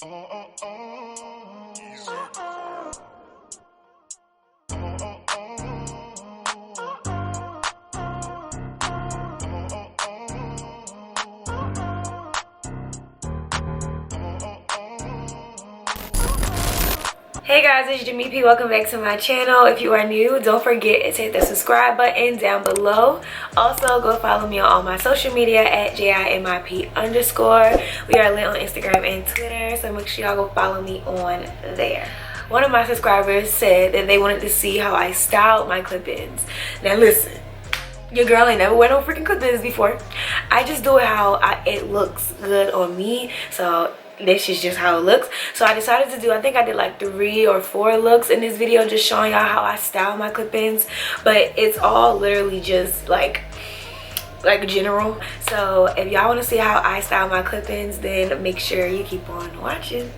Hey guys, it's Jimmy P. Welcome back to my channel. If you are new, don't forget to hit the subscribe button down below. Also, go follow me on all my social media at JIMIP_. We are lit on Instagram and Twitter, so make sure y'all go follow me on there. One of my subscribers said that they wanted to see how I styled my clip-ins. Now listen, your girl ain't never wear no freaking clip-ins before. I just do it how it looks good on me, so this is just how it looks. So I decided to do, I think I did like 3 or 4 looks in this video, just showing y'all how I style my clip-ins, but it's all literally just like general. So if y'all want to see how I style my clip-ins, then make sure you keep on watching.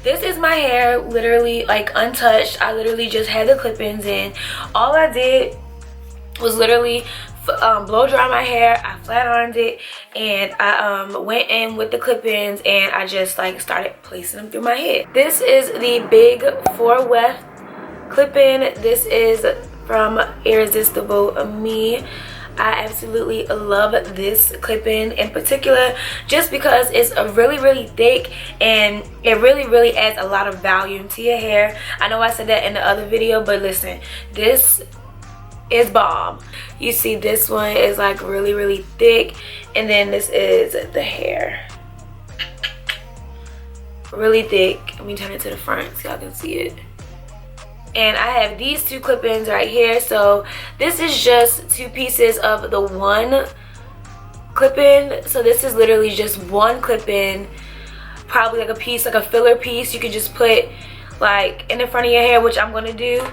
This is my hair, literally like untouched. I literally just had the clip-ins in. All I did was literally blow dry my hair. I flat ironed it, and I went in with the clip-ins, and I just like started placing them through my head. This is the big 4 weft clip-in. This is from Irresistible Me. I absolutely love this clip-in in particular, just because it's a really thick, and it really adds a lot of volume to your hair. I know I said that in the other video, but listen, this is bomb. You see, this one is like really thick, and then this is the hair, really thick. Let me turn it to the front so y'all can see it. And I have these 2 clip-ins right here. So this is just 2 pieces of the one clip-in. So this is literally just one clip-in, probably like a piece, like a filler piece you can just put like in the front of your hair, which I'm gonna do.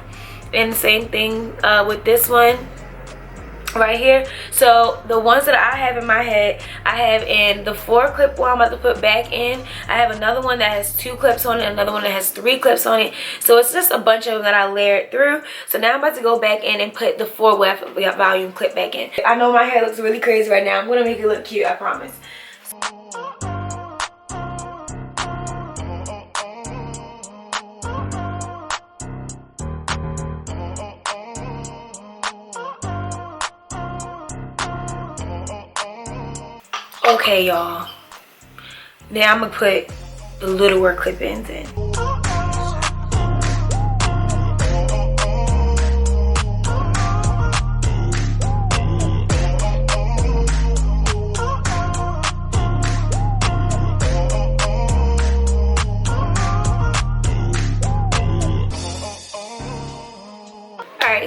And same thing with this one right here. So the ones that I have in my head, I have in the 4 clip one I'm about to put back in. I have another one that has 2 clips on it, another one that has 3 clips on it. So it's just a bunch of them that I layered through. So now I'm about to go back in and put the 4 weft volume clip back in. I know my hair looks really crazy right now. I'm gonna make it look cute, I promise. Okay, y'all, now I'm gonna put the littler clip-ins in.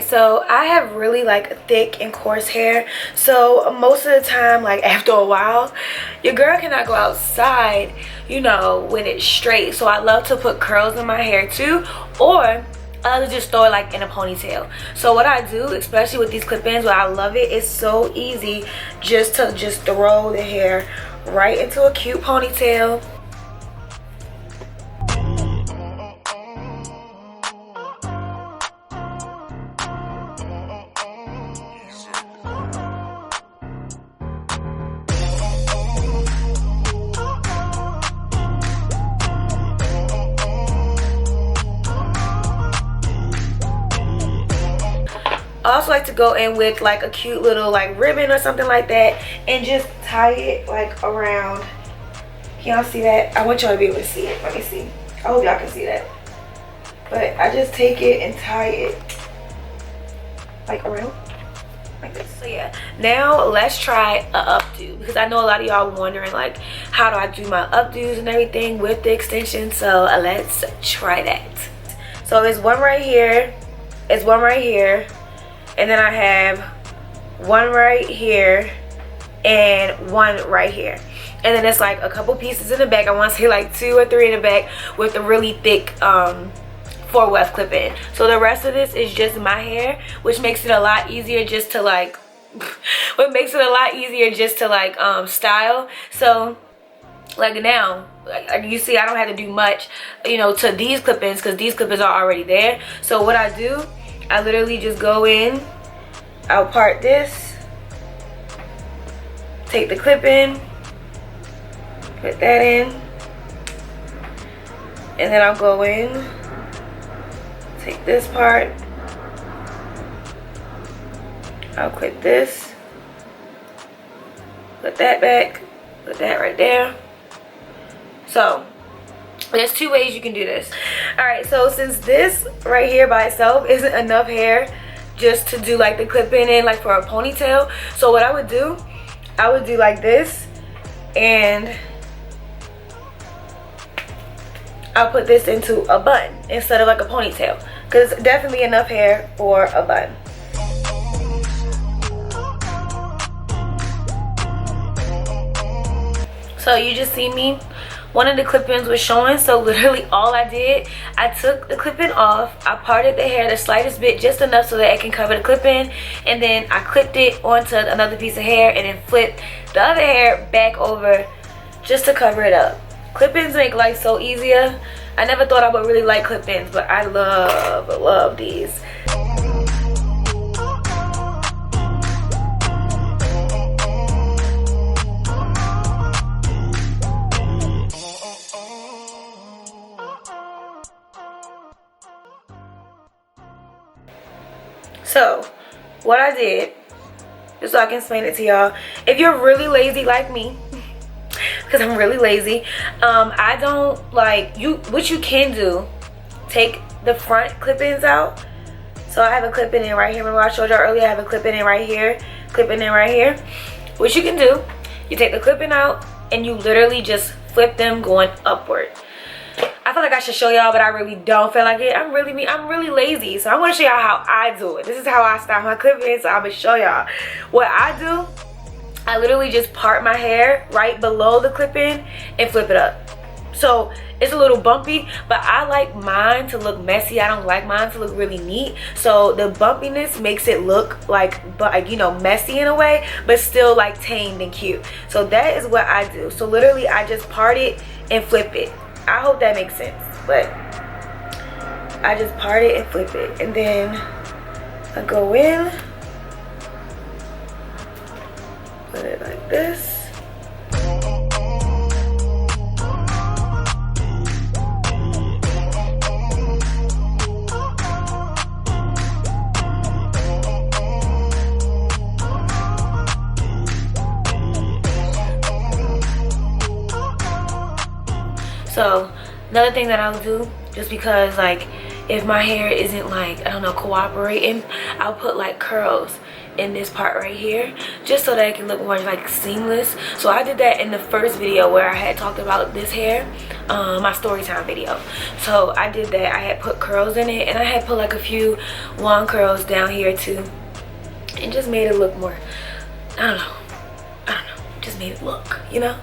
So I have really like thick and coarse hair, so most of the time, like after a while, your girl cannot go outside, you know, when it's straight. So I love to put curls in my hair too, or I love to just throw it like in a ponytail. So what I do, especially with these clip-ins, what I love it, it's so easy just to throw the hair right into a cute ponytail. I also like to go in with like a cute little like ribbon or something like that, and just tie it like around. Can y'all see that? I want y'all to be able to see it. Let me see. I hope y'all can see that. But I just take it and tie it like around like this. So yeah, now let's try a updo, because I know a lot of y'all wondering like how do I do my updos and everything with the extension. So let's try that. So there's one right here, it's one right here, and then I have one right here and one right here, and then it's like a couple pieces in the back. I want to say like 2 or 3 in the back with a really thick 4 weft clip in. So the rest of this is just my hair, which makes it a lot easier just to like style. So like now, like you see, I don't have to do much, you know, to these clip-ins, because these clip-ins are already there. So what I do, I literally just go in, I'll part this, take the clip in, put that in, And then I'll go in, take this part, I'll clip this, put that back, put that right there. So there's 2 ways you can do this. All right, so since this right here by itself isn't enough hair just to do like the clip-in and like for a ponytail, so what I would do like this, and I'll put this into a bun instead of like a ponytail, because it's definitely enough hair for a bun. So you just see me, one of the clip-ins was showing, so literally all I did, I took the clip-in off, I parted the hair the slightest bit, just enough so that it can cover the clip-in, and then I clipped it onto another piece of hair and then flipped the other hair back over just to cover it up. Clip-ins make life so easier. I never thought I would really like clip-ins, but I love these. So what I did, just so I can explain it to y'all, if you're really lazy like me, because I'm really lazy, I don't like you. What you can do, take the front clip-ins out. So I have a clip-in in right here. Remember I showed y'all earlier, I have a clip-in in right here, clip-in in right here. What you can do, you take the clip-in out and you literally just flip them going upward. I feel like I should show y'all, but I really don't feel like it. I'm really lazy, so I'm gonna show y'all how I do it. This is how I style my clip-ins, so I'm gonna show y'all what I do. I literally just part my hair right below the clip-in and flip it up. So it's a little bumpy, but I like mine to look messy. I don't like mine to look really neat. So the bumpiness makes it look like, you know, messy in a way, but still like tamed and cute. So that is what I do. So literally I just part it and flip it. I hope that makes sense, but I just part it and flip it, and then I go in, put it like this. So another thing that I'll do, just because like if my hair isn't like, I don't know, cooperating, I'll put like curls in this part right here just so that it can look more like seamless. So I did that in the first video where I had talked about this hair, my story time video. So I did that. I had put curls in it, and I had put like a few wand curls down here too, and just made it look more, I don't know, just made it look, you know.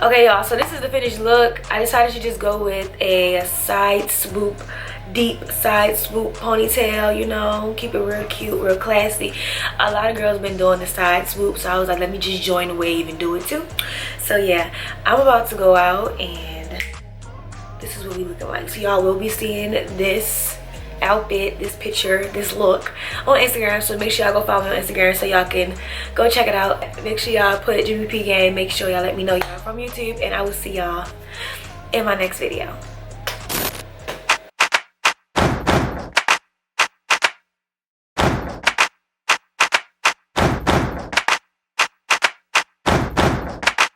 Okay y'all, so this is the finished look. I decided to just go with a side swoop, deep side swoop ponytail, you know, keep it real cute, real classy. A lot of girls been doing the side swoop, so I was like, let me just join the wave and do it too. So yeah, I'm about to go out and this is what we looking like. So y'all will be seeing this outfit, this picture, this look on Instagram, so make sure y'all go follow me on Instagram so y'all can go check it out. Make sure y'all put Jimmy P Gang, make sure y'all let me know y'all from YouTube, and I will see y'all in my next video.